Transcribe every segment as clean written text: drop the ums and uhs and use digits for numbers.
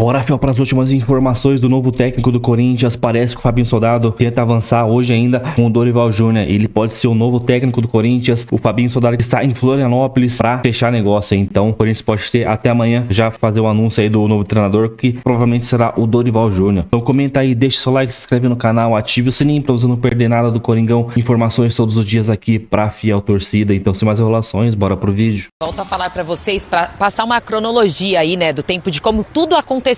Bora, Fiel, para as últimas informações do novo técnico do Corinthians. Parece que o Fabinho Soldado tenta avançar hoje ainda com o Dorival Júnior. Ele pode ser o novo técnico do Corinthians. O Fabinho Soldado está em Florianópolis para fechar negócio. Então, o Corinthians pode ter até amanhã já fazer o anúncio aí do novo treinador, que provavelmente será o Dorival Júnior. Então, comenta aí, deixa seu like, se inscreve no canal, ative o sininho para você não perder nada do Coringão. Informações todos os dias aqui para Fiel Torcida. Então, sem mais enrolações, bora pro vídeo. Volto a falar para vocês, para passar uma cronologia aí, né, do tempo de como tudo aconteceu.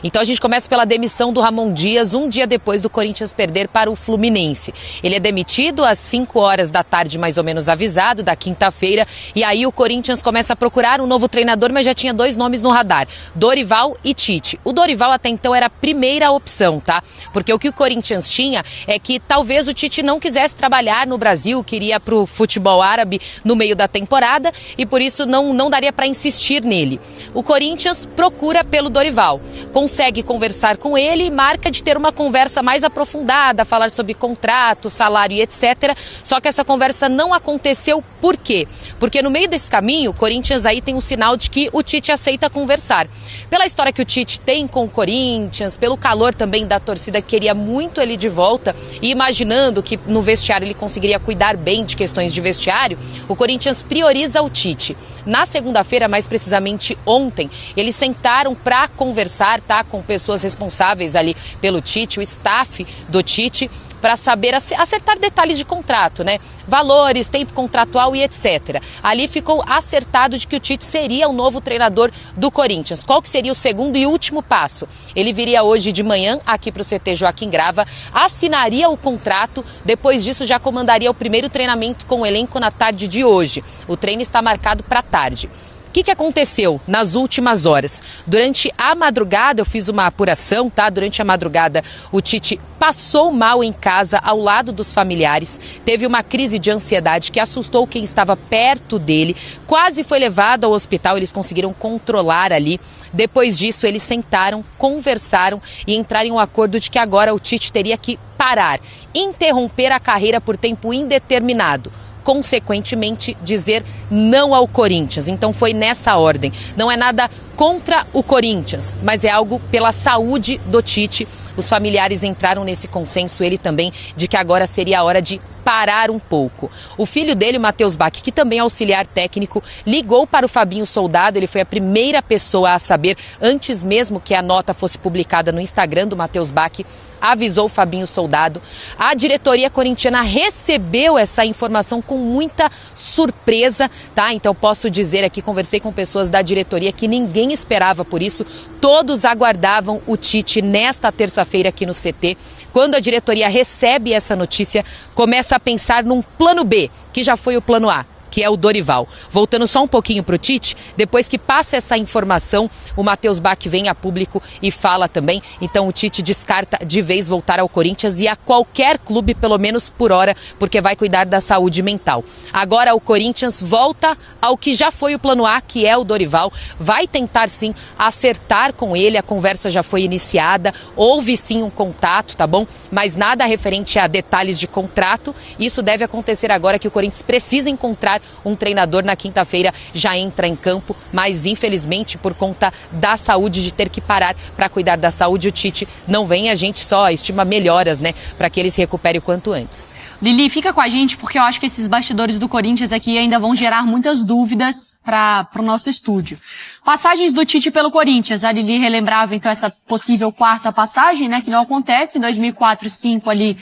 Então a gente começa pela demissão do Ramon Dias, um dia depois do Corinthians perder para o Fluminense. Ele é demitido às 5 horas da tarde, mais ou menos avisado, da quinta-feira, e aí o Corinthians começa a procurar um novo treinador, mas já tinha 2 nomes no radar, Dorival e Tite. O Dorival até então era a primeira opção, tá? Porque o que o Corinthians tinha é que talvez o Tite não quisesse trabalhar no Brasil, queria para o futebol árabe no meio da temporada, e por isso não daria para insistir nele. O Corinthians procura pelo Dorival, consegue conversar com ele e marca de ter uma conversa mais aprofundada, falar sobre contrato, salário e etc. Só que essa conversa não aconteceu. Por quê? Porque no meio desse caminho, o Corinthians aí tem um sinal de que o Tite aceita conversar. Pela história que o Tite tem com o Corinthians, pelo calor também da torcida que queria muito ele de volta e imaginando que no vestiário ele conseguiria cuidar bem de questões de vestiário, o Corinthians prioriza o Tite. Na segunda-feira, mais precisamente ontem, eles sentaram para conversar, tá, com pessoas responsáveis ali pelo Tite, o staff do Tite, para saber acertar detalhes de contrato, né? Valores, tempo contratual e etc. Ali ficou acertado de que o Tite seria o novo treinador do Corinthians. Qual que seria o segundo e último passo? Ele viria hoje de manhã aqui para o CT Joaquim Grava, assinaria o contrato, depois disso já comandaria o primeiro treinamento com o elenco na tarde de hoje. O treino está marcado para tarde. O que aconteceu nas últimas horas? Durante a madrugada, eu fiz uma apuração, tá? Durante a madrugada, o Tite passou mal em casa ao lado dos familiares, teve uma crise de ansiedade que assustou quem estava perto dele, quase foi levado ao hospital, eles conseguiram controlar ali. Depois disso, eles sentaram, conversaram e entraram em um acordo de que agora o Tite teria que parar, interromper a carreira por tempo indeterminado. Consequentemente, dizer não ao Corinthians. Então foi nessa ordem. Não é nada contra o Corinthians, mas é algo pela saúde do Tite. Os familiares entraram nesse consenso, ele também, de que agora seria a hora de parar um pouco. O filho dele, o Matheus Bach, que também é auxiliar técnico, ligou para o Fabinho Soldado. Ele foi a primeira pessoa a saber, antes mesmo que a nota fosse publicada no Instagram do Matheus Bach, avisou o Fabinho Soldado. A diretoria corintiana recebeu essa informação com muita surpresa, tá? Então posso dizer aqui, conversei com pessoas da diretoria que ninguém esperava por isso. Todos aguardavam o Tite nesta terça-feira aqui no CT. Quando a diretoria recebe essa notícia, começa a pensar num plano B, que já foi o plano A, que é o Dorival. Voltando só um pouquinho para o Tite, depois que passa essa informação, o Matheus Bach vem a público e fala também. Então o Tite descarta de vez voltar ao Corinthians e a qualquer clube, pelo menos por hora, porque vai cuidar da saúde mental. Agora o Corinthians volta ao que já foi o plano A, que é o Dorival. Vai tentar sim acertar com ele, a conversa já foi iniciada, houve sim um contato, tá bom? Mas nada referente a detalhes de contrato. Isso deve acontecer agora que o Corinthians precisa encontrar um treinador. Na quinta-feira já entra em campo, mas infelizmente por conta da saúde, de ter que parar para cuidar da saúde, o Tite não vem. A gente só estima melhoras, né, para que ele se recupere o quanto antes. Lili, fica com a gente porque eu acho que esses bastidores do Corinthians aqui ainda vão gerar muitas dúvidas para o nosso estúdio. Passagens do Tite pelo Corinthians. A Lili relembrava então essa possível quarta passagem, né, que não acontece. Em 2004, 5 ali,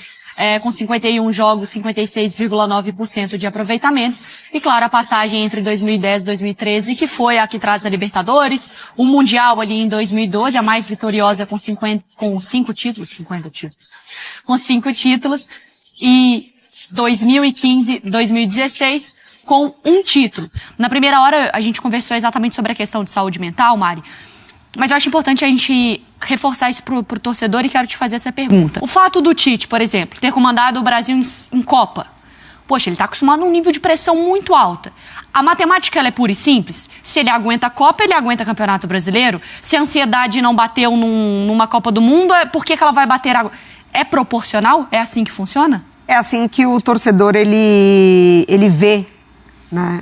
com 51 jogos, 56,9% de aproveitamento. E claro, a passagem entre 2010 e 2013, que foi a que traz a Libertadores, o Mundial ali em 2012, a mais vitoriosa com 5 títulos, com 5 títulos, e 2015, 2016, com 1 título. Na primeira hora, a gente conversou exatamente sobre a questão de saúde mental, Mari, mas eu acho importante a gente reforçar isso pro torcedor e quero te fazer essa pergunta. O fato do Tite, por exemplo, ter comandado o Brasil em Copa, poxa, ele tá acostumado a um nível de pressão muito alta. A matemática, ela é pura e simples. Se ele aguenta a Copa, ele aguenta Campeonato Brasileiro. Se a ansiedade não bateu numa Copa do Mundo, por que ela vai bater agora? É proporcional? É assim que funciona? É assim que o torcedor, ele vê, né,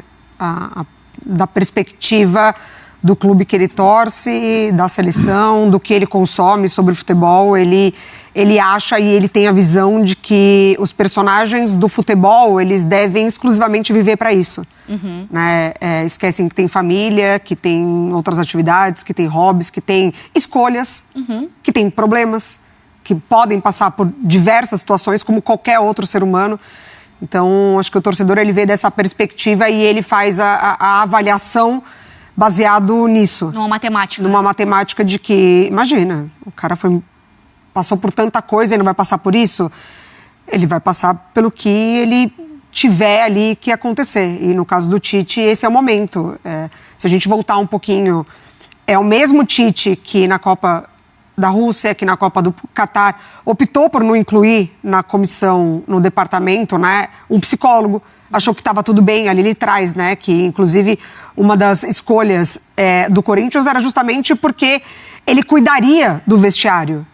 da perspectiva do clube que ele torce, da seleção, do que ele consome sobre o futebol. Ele acha e ele tem a visão de que os personagens do futebol, eles devem exclusivamente viver para isso. Né? Esquecem que tem família, que tem outras atividades, que tem hobbies, que tem escolhas, que tem problemas, que podem passar por diversas situações, como qualquer outro ser humano. Então, acho que o torcedor ele vê dessa perspectiva e ele faz a avaliação baseado nisso. Numa matemática. Numa matemática de que, imagina, o cara passou por tanta coisa e não vai passar por isso. Ele vai passar pelo que ele tiver ali que acontecer. E no caso do Tite, esse é o momento. Se a gente voltar um pouquinho, é o mesmo Tite que na Copa da Rússia, que na Copa do Catar optou por não incluir na comissão, no departamento, né, um psicólogo. Achou que estava tudo bem, ali ele traz, né, que inclusive uma das escolhas do Corinthians era justamente porque ele cuidaria do vestiário.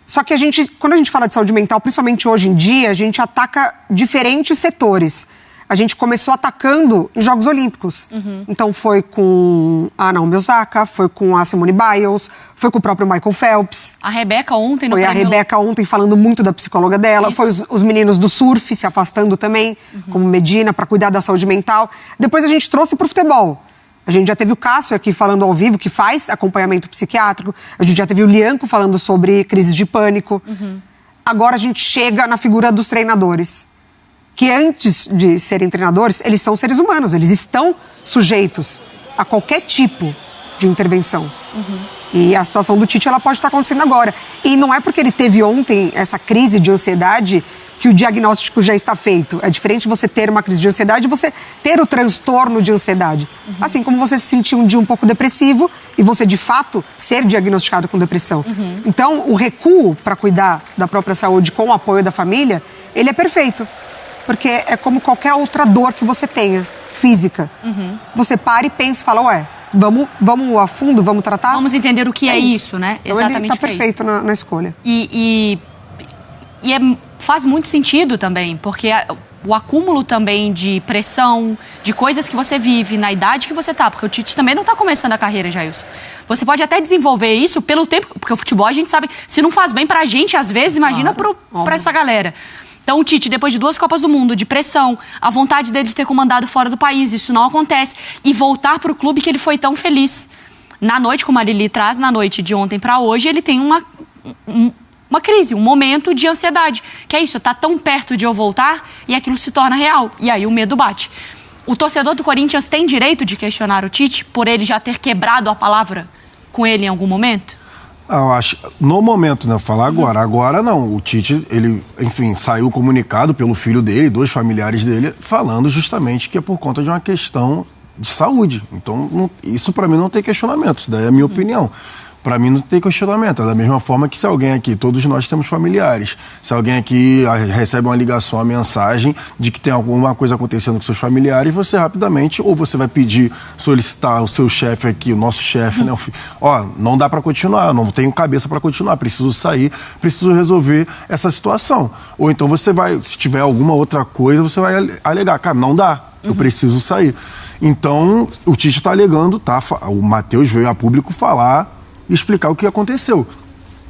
Só que quando a gente fala de saúde mental, principalmente hoje em dia, a gente ataca diferentes setores. A gente começou atacando em Jogos Olímpicos. Então foi com a Naomi Osaka, foi com a Simone Biles, foi com o próprio Michael Phelps. A Rebeca ontem no Foi a Rebeca ontem falando muito da psicóloga dela. Isso. Foi os meninos do surf se afastando também, como Medina, para cuidar da saúde mental. Depois a gente trouxe para o futebol. A gente já teve o Cássio aqui falando ao vivo, que faz acompanhamento psiquiátrico. A gente já teve o Lianco falando sobre crises de pânico. Agora a gente chega na figura dos treinadores, que antes de serem treinadores, eles são seres humanos, eles estão sujeitos a qualquer tipo de intervenção. E a situação do Tite, ela pode estar acontecendo agora. E não é porque ele teve ontem essa crise de ansiedade que o diagnóstico já está feito. É diferente você ter uma crise de ansiedade e você ter o transtorno de ansiedade. Assim como você se sentir um dia um pouco depressivo e você, de fato, ser diagnosticado com depressão. Então, o recuo para cuidar da própria saúde com o apoio da família, ele é perfeito. Porque é como qualquer outra dor que você tenha, física. Você para e pensa e fala, vamos a fundo, vamos tratar? Vamos entender o que é isso, né? Então exatamente. Ele está perfeito na escolha. Faz muito sentido também, porque o acúmulo também de pressão, de coisas que você vive na idade que você tá, porque o Tite também não tá começando a carreira, Jailson. Você pode até desenvolver isso pelo tempo, porque o futebol a gente sabe, se não faz bem pra gente, às vezes, imagina pra essa galera. Então, o Tite, depois de 2 Copas do Mundo, de pressão, a vontade dele de ter comandado fora do país, isso não acontece. E voltar para o clube que ele foi tão feliz. Na noite, como a Lili traz, na noite de ontem para hoje, ele tem uma crise, um momento de ansiedade. Que é isso, tá tão perto de eu voltar e aquilo se torna real. E aí o medo bate. O torcedor do Corinthians tem direito de questionar o Tite por ele já ter quebrado a palavra com ele em algum momento? Eu acho, no momento, né? Falar agora. Agora não. O Tite, ele, enfim, saiu comunicado pelo filho dele, 2 familiares dele, falando justamente que é por conta de uma questão de saúde. Então, isso pra mim não tem questionamento. Isso daí é a minha opinião. Pra mim não tem questionamento. É da mesma forma que se alguém aqui, todos nós temos familiares, se alguém aqui recebe uma ligação, uma mensagem de que tem alguma coisa acontecendo com seus familiares, você rapidamente, ou você vai pedir, solicitar o seu chefe aqui, o nosso chefe, né? Não dá pra continuar, não tenho cabeça pra continuar, preciso sair, preciso resolver essa situação. Ou então você vai, se tiver alguma outra coisa, você vai alegar, cara, não dá, eu preciso sair. Então, o Tite tá alegando, tá? O Matheus veio a público falar e explicar o que aconteceu.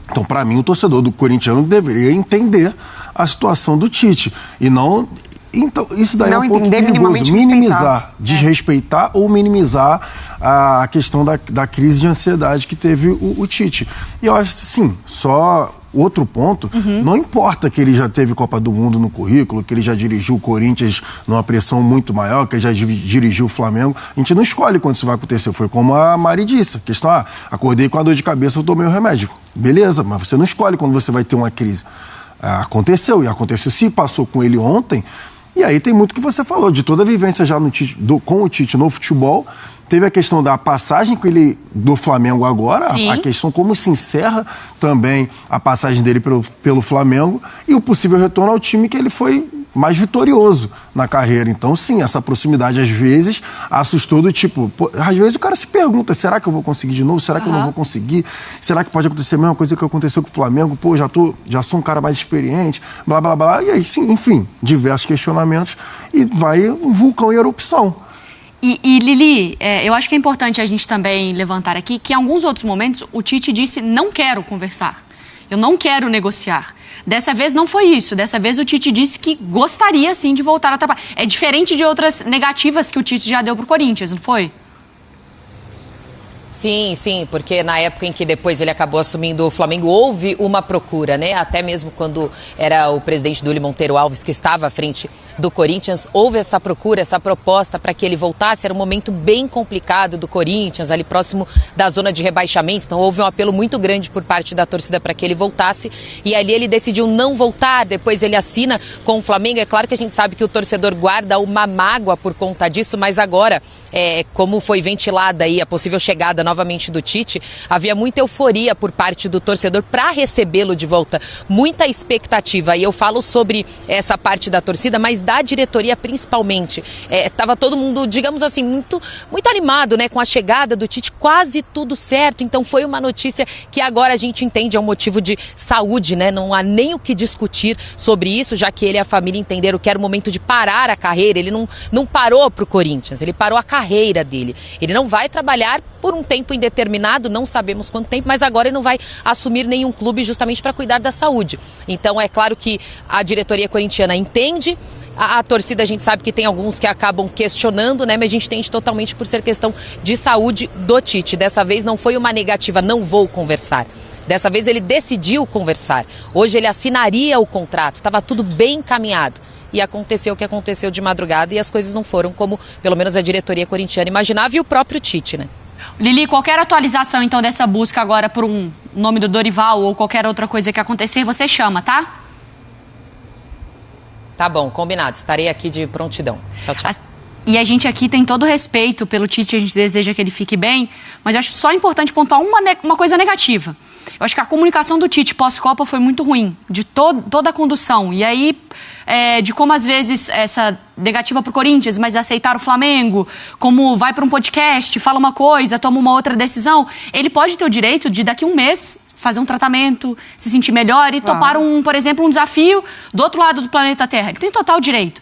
Então, para mim, o torcedor do corintiano deveria entender a situação do Tite. E não... Então, isso daí é um ponto perigoso. Minimizar, desrespeitar ou minimizar a questão da crise de ansiedade que teve o Tite. E eu acho assim, só... Outro ponto, não importa que ele já teve Copa do Mundo no currículo, que ele já dirigiu o Corinthians numa pressão muito maior, que ele já dirigiu o Flamengo. A gente não escolhe quando isso vai acontecer. Foi como a Mari disse. A questão, acordei com a dor de cabeça, eu tomei o remédio. Beleza, mas você não escolhe quando você vai ter uma crise. Aconteceu, e aconteceu. Se passou com ele ontem, e aí tem muito que você falou, de toda a vivência já com o Tite no futebol. Teve a questão da passagem que ele do Flamengo agora, a questão como se encerra também a passagem dele pelo Flamengo e o possível retorno ao time que ele foi mais vitorioso na carreira. Então, sim, essa proximidade às vezes assustou do tipo... às vezes o cara se pergunta, será que eu vou conseguir de novo? Será que eu não vou conseguir? Será que pode acontecer a mesma coisa que aconteceu com o Flamengo? Pô, já sou um cara mais experiente, blá, blá, blá. E aí, sim, enfim, diversos questionamentos e vai um vulcão em erupção. E Lili, eu acho que é importante a gente também levantar aqui que em alguns outros momentos o Tite disse: não quero conversar, eu não quero negociar. Dessa vez não foi isso. Dessa vez o Tite disse que gostaria, sim, de voltar a trabalhar. É diferente de outras negativas que o Tite já deu pro Corinthians, não foi? Sim, porque na época em que depois ele acabou assumindo o Flamengo, houve uma procura, né? Até mesmo quando era o presidente Dúlio Monteiro Alves que estava à frente do Corinthians, houve essa procura, essa proposta para que ele voltasse. Era um momento bem complicado do Corinthians, ali próximo da zona de rebaixamento, então houve um apelo muito grande por parte da torcida para que ele voltasse, e ali ele decidiu não voltar. Depois ele assina com o Flamengo. É claro que a gente sabe que o torcedor guarda uma mágoa por conta disso, mas agora, como foi ventilada aí a possível chegada novamente do Tite, havia muita euforia por parte do torcedor para recebê-lo de volta, muita expectativa, e eu falo sobre essa parte da torcida, mas da diretoria principalmente. Estava todo mundo, digamos assim, muito animado, né, com a chegada do Tite, quase tudo certo. Então foi uma notícia que agora a gente entende é um motivo de saúde, né? Não há nem o que discutir sobre isso, já que ele e a família entenderam que era o momento de parar a carreira. Ele não parou pro Corinthians, ele parou a carreira dele. Ele não vai trabalhar por um tempo indeterminado, não sabemos quanto tempo, mas agora ele não vai assumir nenhum clube justamente para cuidar da saúde. Então é claro que a diretoria corintiana entende. A torcida, a gente sabe que tem alguns que acabam questionando, né? Mas a gente entende totalmente por ser questão de saúde do Tite. Dessa vez não foi uma negativa, não vou conversar. Dessa vez ele decidiu conversar. Hoje ele assinaria o contrato, estava tudo bem encaminhado. E aconteceu o que aconteceu de madrugada e as coisas não foram como, pelo menos, a diretoria corintiana imaginava e o próprio Tite, né? Lili, qualquer atualização, então, dessa busca agora por um nome do Dorival ou qualquer outra coisa que acontecer, você chama, tá? Tá bom, combinado. Estarei aqui de prontidão. Tchau, tchau. E a gente aqui tem todo o respeito pelo Tite, a gente deseja que ele fique bem, mas eu acho só importante pontuar uma coisa negativa. Eu acho que a comunicação do Tite pós-Copa foi muito ruim, de toda a condução. E aí, de como às vezes essa negativa pro Corinthians, mas aceitar o Flamengo, como vai para um podcast, fala uma coisa, toma uma outra decisão, ele pode ter o direito de daqui a um mês fazer um tratamento, se sentir melhor e topar, por exemplo, um desafio do outro lado do planeta Terra. Ele tem total direito.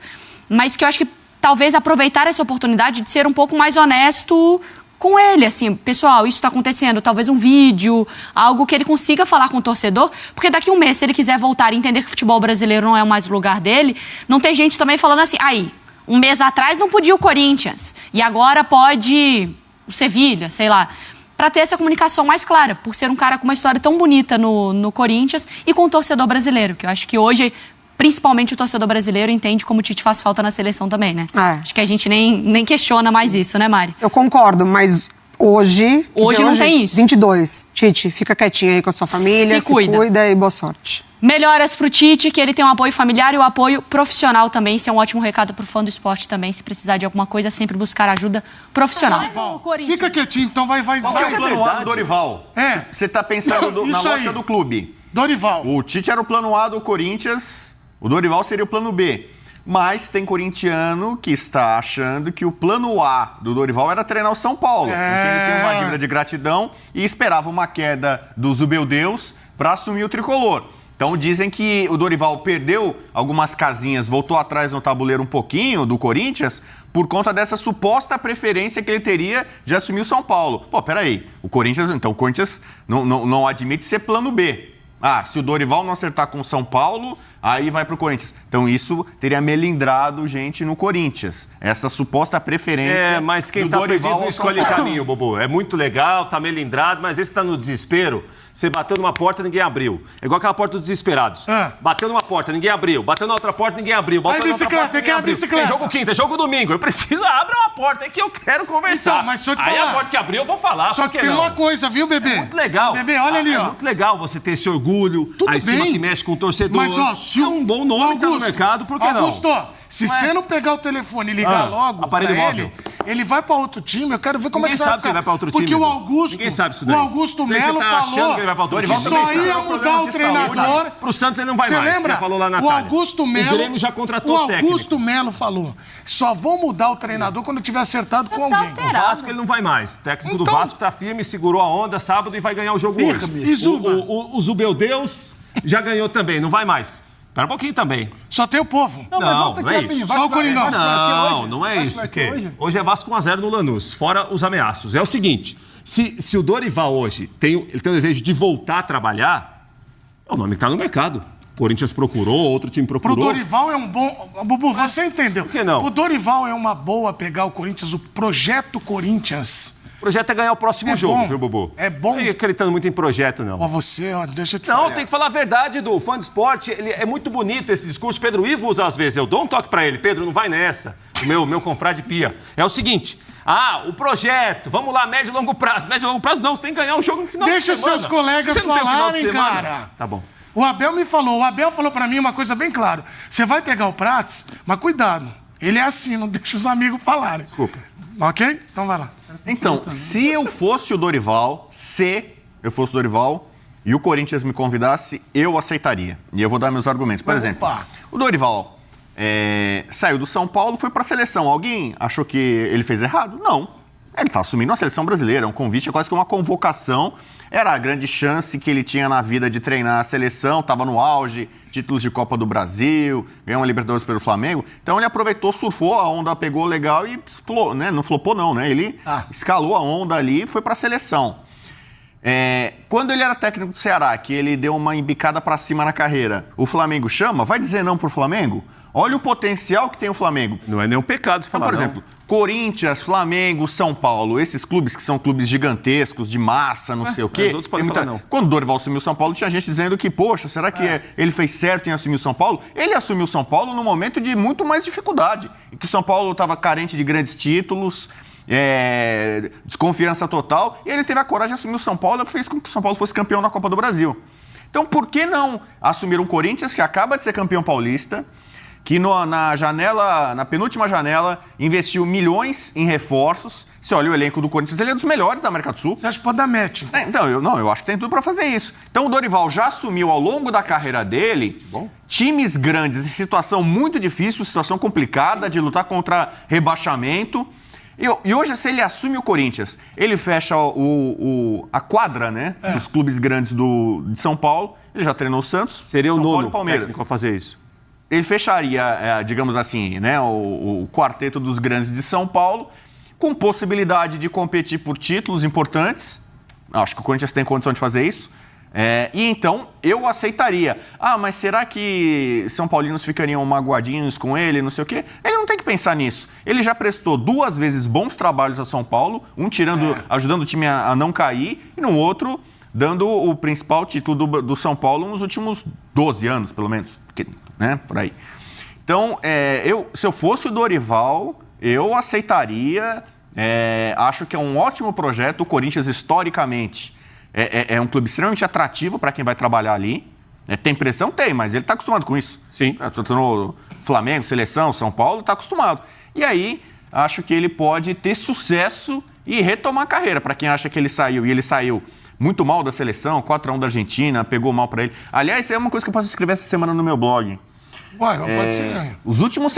Mas que eu acho que talvez aproveitar essa oportunidade de ser um pouco mais honesto com ele, assim, pessoal, isso está acontecendo, talvez um vídeo, algo que ele consiga falar com o torcedor, porque daqui a um mês, se ele quiser voltar e entender que o futebol brasileiro não é mais o lugar dele, não tem gente também falando assim, um mês atrás não podia o Corinthians, e agora pode o Sevilha, sei lá, para ter essa comunicação mais clara, por ser um cara com uma história tão bonita no Corinthians e com o torcedor brasileiro, que eu acho que hoje, principalmente o torcedor brasileiro, entende como o Tite faz falta na seleção também, né? Acho que a gente nem questiona mais isso, né, Mari? Eu concordo, mas hoje não tem isso. 22. Tite, fica quietinho aí com a sua família, se cuida e boa sorte. Melhoras pro Tite, que ele tem um apoio familiar e o apoio profissional também. Isso é um ótimo recado pro fã do esporte também. Se precisar de alguma coisa, sempre buscar ajuda profissional. Dorival, fica quietinho, então vai. Qual é o plano A do Dorival? Você tá pensando na lógica do clube. Dorival. O Tite era o plano A do Corinthians, o Dorival seria o plano B. Mas tem corintiano que está achando que o plano A do Dorival era treinar o São Paulo. Porque ele tem uma dívida de gratidão e esperava uma queda do Zubeldeus para assumir o tricolor. Então dizem que o Dorival perdeu algumas casinhas, voltou atrás no tabuleiro um pouquinho do Corinthians por conta dessa suposta preferência que ele teria de assumir o São Paulo. Pô, peraí, o Corinthians não admite ser plano B. Se o Dorival não acertar com o São Paulo, aí vai pro Corinthians. Então isso teria melindrado gente no Corinthians. Essa suposta preferência mas quem tá perdido não escolhe caminho, Bobo. É muito legal, tá melindrado, mas esse tá no desespero. Você bateu numa porta, ninguém abriu. É igual aquela porta dos desesperados. Bateu numa porta, ninguém abriu. Bateu na outra porta, ninguém abriu. Aí bicicleta, tem que ir a bicicleta. Tem jogo quinta, é jogo domingo. Eu preciso, abre uma porta, é que eu quero conversar. Então, mas se eu te falar... Aí a porta que abriu, eu vou falar. Só que tem uma coisa, viu, bebê? É muito legal. Bebê, olha ali, ó. É muito legal você ter esse orgulho. Tudo aí bem. cima que mexe com o torcedor. Mas, ó, se é um bom nome que tá no mercado, por que não? Augusto, se você não pegar o telefone e ligar logo aparelho pra móvel. ele vai pra outro time, eu quero ver como Ninguém é que vai sabe se ele vai pra outro Porque time. o Augusto, Ninguém sabe isso daí. o Augusto Melo tá achando falou que ele vai pra outro que time. só ia mudar o treinador. Pro Santos ele não vai mais. Você lembra? Você falou lá na O Augusto Melo, o Grêmio já contratou o técnico. O Augusto Melo falou, só vou mudar o treinador quando tiver acertado com alguém. O Vasco ele não vai mais. O técnico do Vasco tá firme, segurou a onda sábado e vai ganhar o jogo hoje. E Zuba? O Zubeldeus já ganhou também, não vai mais. Espera um pouquinho também. Só tem o povo. Não, não é isso. Só o Coringão. Não é isso. Hoje é Vasco 1-0 no Lanús, fora os ameaços. É o seguinte, se o Dorival hoje ele tem o desejo de voltar a trabalhar, é o nome que está no mercado. Corinthians procurou, outro time procurou. Pro Dorival é um bom... Bubu, você entendeu. Por que não? O Dorival é uma boa pegar o Corinthians, o projeto Corinthians. O projeto é ganhar o próximo jogo, bom. viu, Bubu? É bom. Não é acreditando muito em projeto, não. Ó, você, ó, deixa eu te falar. Não, tem que falar a verdade, Edu. Fã de esporte, é muito bonito esse discurso. Pedro Ivo usa às vezes. Eu dou um toque pra ele. Pedro, não vai nessa. O meu confrade pia. É o seguinte. O projeto. Vamos lá, médio e longo prazo. Médio e longo prazo não, você tem que ganhar um jogo no final de semana. Deixa seus colegas falarem, cara. Tá bom. O Abel falou pra mim uma coisa bem clara. Você vai pegar o Prats, mas cuidado. Ele é assim, não deixa os amigos falarem. Desculpa. Ok? Então vai lá. Então, se eu fosse o Dorival, e o Corinthians me convidasse, eu aceitaria. E eu vou dar meus argumentos. Por exemplo, o Dorival saiu do São Paulo, foi para a seleção. Alguém achou que ele fez errado? Não. Ele está assumindo a seleção brasileira. É um convite, é quase que uma convocação. Era a grande chance que ele tinha na vida de treinar a seleção, estava no auge, títulos de Copa do Brasil, ganhou uma Libertadores pelo Flamengo. Então ele aproveitou, surfou, a onda pegou legal e explodiu, né? Não flopou não, né? Ele escalou a onda ali e foi para a seleção. Quando ele era técnico do Ceará, que ele deu uma embicada para cima na carreira, o Flamengo chama, vai dizer não pro Flamengo? Olha o potencial que tem o Flamengo. Não é nenhum pecado se falar, por exemplo, Corinthians, Flamengo, São Paulo, esses clubes que são clubes gigantescos, de massa, não sei o quê. Os outros podem falar não. Quando o Dorival assumiu o São Paulo, tinha gente dizendo que, poxa, será que ele fez certo em assumir o São Paulo? Ele assumiu o São Paulo num momento de muito mais dificuldade, em que o São Paulo estava carente de grandes títulos, desconfiança total, e ele teve a coragem de assumir o São Paulo e fez com que o São Paulo fosse campeão na Copa do Brasil. Então, por que não assumir um Corinthians que acaba de ser campeão paulista, que na penúltima janela investiu milhões em reforços? Você olha o elenco do Corinthians, ele é dos melhores da América do Sul. Você acha que pode dar match? Então, eu acho que tem tudo para fazer isso. Então, o Dorival já assumiu ao longo da carreira dele times grandes em situação muito difícil, situação complicada de lutar contra rebaixamento. E hoje, se ele assume o Corinthians, ele fecha a quadra, né, dos clubes grandes de São Paulo. Ele já treinou o Santos. Seria o São Paulo nono e Palmeiras. técnico a fazer isso. Ele fecharia, digamos assim, né, o quarteto dos grandes de São Paulo, com possibilidade de competir por títulos importantes. Acho que o Corinthians tem condição de fazer isso. E então, eu aceitaria. Mas será que São Paulinos ficariam magoadinhos com ele, não sei o quê? Ele não tem que pensar nisso. Ele já prestou 2 vezes bons trabalhos a São Paulo, um ajudando o time a não cair, e no outro, dando o principal título do São Paulo nos últimos 12 anos, pelo menos. Né? Por aí. Então, se eu fosse o Dorival, eu aceitaria. Acho que é um ótimo projeto. O Corinthians, historicamente, é um clube extremamente atrativo para quem vai trabalhar ali. Tem pressão? Tem, mas ele está acostumado com isso. Sim. No Flamengo, seleção, São Paulo, está acostumado. E aí, acho que ele pode ter sucesso e retomar a carreira. Para quem acha que ele saiu, e ele saiu muito mal da seleção, 4-1 da Argentina, pegou mal para ele. Aliás, é uma coisa que eu posso escrever essa semana no meu blog. Pode ser. Os últimos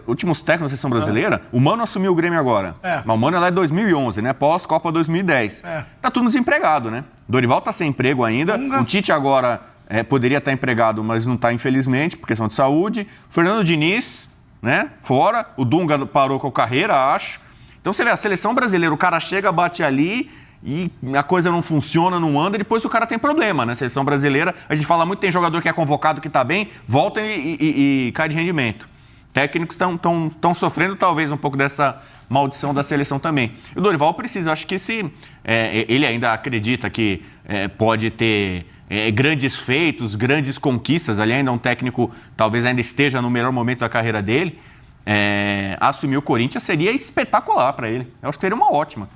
últimos técnicos da seleção brasileira, o Mano assumiu o Grêmio agora. Mas o Mano é lá de 2011, né? Pós-Copa 2010. Tá tudo desempregado, né? Dorival tá sem emprego ainda. O Tite agora poderia estar empregado, mas não tá, infelizmente, por questão de saúde. O Fernando Diniz, né? Fora. O Dunga parou com a carreira, acho. Então você vê, a seleção brasileira, o cara chega, bate ali e a coisa não funciona, não anda, e depois o cara tem problema, né? Seleção brasileira, a gente fala muito, tem jogador que é convocado, que tá bem, volta e cai de rendimento. Técnicos estão sofrendo talvez um pouco dessa maldição da seleção também. E o Dorival precisa, acho que ele ainda acredita que pode ter grandes feitos, grandes conquistas, ali ainda é um técnico, talvez ainda esteja no melhor momento da carreira dele, assumir o Corinthians seria espetacular para ele. Eu acho que seria uma ótima.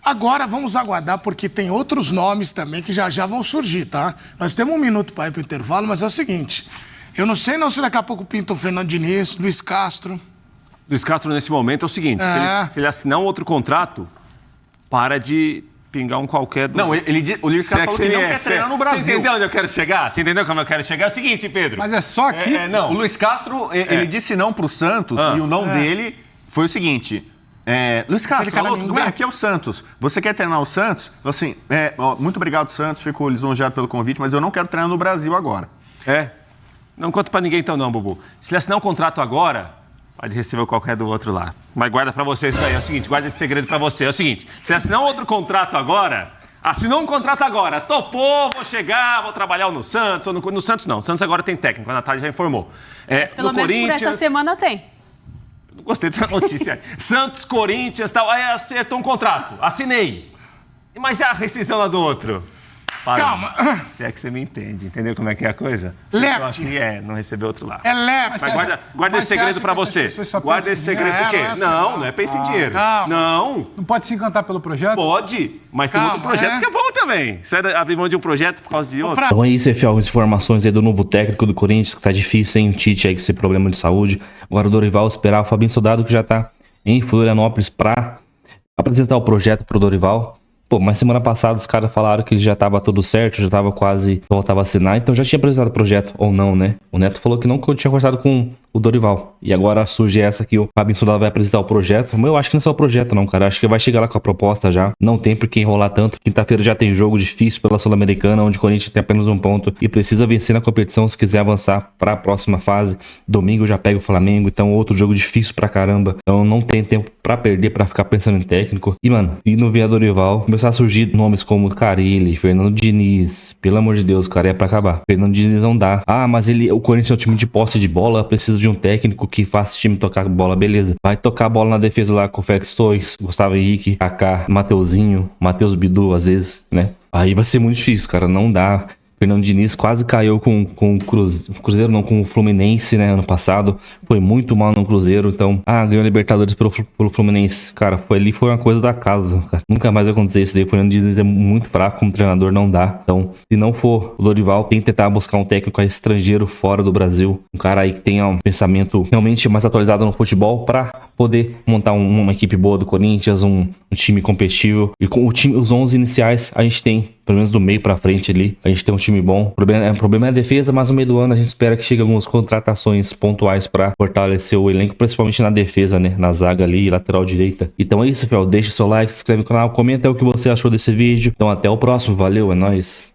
Agora vamos aguardar, porque tem outros nomes também que já vão surgir, tá? Nós temos 1 minuto para ir para o intervalo, mas é o seguinte, eu não sei se daqui a pouco pinta o Fernando Diniz, Luiz Castro. Luiz Castro, nesse momento, é o seguinte, se ele assinar um outro contrato, para de pingar um qualquer... Não, o Luiz Castro falou que não quer treinar no Brasil. Você entendeu onde eu quero chegar? Você entendeu como eu quero chegar? É o seguinte, Pedro... Mas é só aqui? Não. O Luiz Castro, ele disse não pro Santos, e o não dele foi o seguinte... Luiz Castro, tudo bem, aqui é o Santos. Você quer treinar o Santos? Assim, muito obrigado, Santos. Fico lisonjeado pelo convite, mas eu não quero treinar no Brasil agora. Não conta pra ninguém então não, Bubu. Se ele assinar um contrato agora, pode receber qualquer do outro lá. Mas guarda pra você isso aí, é o seguinte, guarda esse segredo pra você. É o seguinte, se ele assinar um outro contrato agora, assinou um contrato agora, topou, vou chegar, vou trabalhar no Santos, ou no Santos não, o Santos agora tem técnico, a Natália já informou. Pelo no menos Corinthians, por essa semana tem. Não gostei dessa notícia. Santos, Corinthians, tal, aí acertou um contrato, assinei. Mas e a rescisão lá do outro? Calma. Se é que você me entende, entendeu como é que é a coisa? Lepte. Não recebeu outro lado. É lepte. Mas guarda esse segredo pra você. Guarda esse segredo por quê? Não é pensa em dinheiro. Calma. Não pode se encantar pelo projeto? Pode, mas tem outro projeto que é bom também. Você vai abrir mão de um projeto por causa de outro. Então é isso, Efe, algumas informações aí do novo técnico do Corinthians, que tá difícil, hein? O Tite aí com esse problema de saúde. Agora o Dorival esperar o Fabinho Soldado, que já tá em Florianópolis pra apresentar o projeto pro Dorival. Pô, mas semana passada os caras falaram que já tava tudo certo, já tava quase voltava a assinar, então já tinha apresentado o projeto, ou não, né? O Neto falou que não tinha conversado com o Dorival. E agora surge essa que o Fabinho Soldado vai apresentar o projeto. Mas eu acho que não é só o projeto não, cara. Acho que vai chegar lá com a proposta já. Não tem por que enrolar tanto. Quinta-feira já tem jogo difícil pela Sul-Americana, onde o Corinthians tem apenas um ponto e precisa vencer na competição se quiser avançar para a próxima fase. Domingo já pega o Flamengo, então outro jogo difícil pra caramba. Então não tem tempo pra perder, pra ficar pensando em técnico. E, mano, se não vier Dorival, começar a surgir nomes como Carille, Fernando Diniz. Pelo amor de Deus, cara, é pra acabar. Fernando Diniz não dá. Ah, mas o Corinthians é um time de posse de bola, precisa de um técnico que faça o time tocar bola, beleza. Vai tocar a bola na defesa lá com o Félix Torres, Gustavo Henrique, Kaká, Mateuzinho, Matheus Bidu, às vezes, né? Aí vai ser muito difícil, cara, não dá. Fernando Diniz quase caiu com o Cruzeiro, não, com o Fluminense, né, ano passado. Foi muito mal no Cruzeiro, então... ganhou a Libertadores pelo Fluminense. Cara, foi uma coisa da casa, cara. Nunca mais vai acontecer isso daí. O Fernando Diniz é muito fraco como treinador, não dá. Então, se não for o Dorival, tem que tentar buscar um técnico estrangeiro fora do Brasil. Um cara aí que tenha um pensamento realmente mais atualizado no futebol pra poder montar uma equipe boa do Corinthians, um time competitivo. E com os 11 iniciais, a gente tem, pelo menos do meio pra frente ali, a gente tem um time bom. O problema é a defesa, mas no meio do ano a gente espera que chegue algumas contratações pontuais pra fortalecer o elenco, principalmente na defesa, né? Na zaga ali, lateral direita. Então é isso, Fel. Deixa o seu like, se inscreve no canal, comenta aí o que você achou desse vídeo. Então até o próximo. Valeu, é nóis.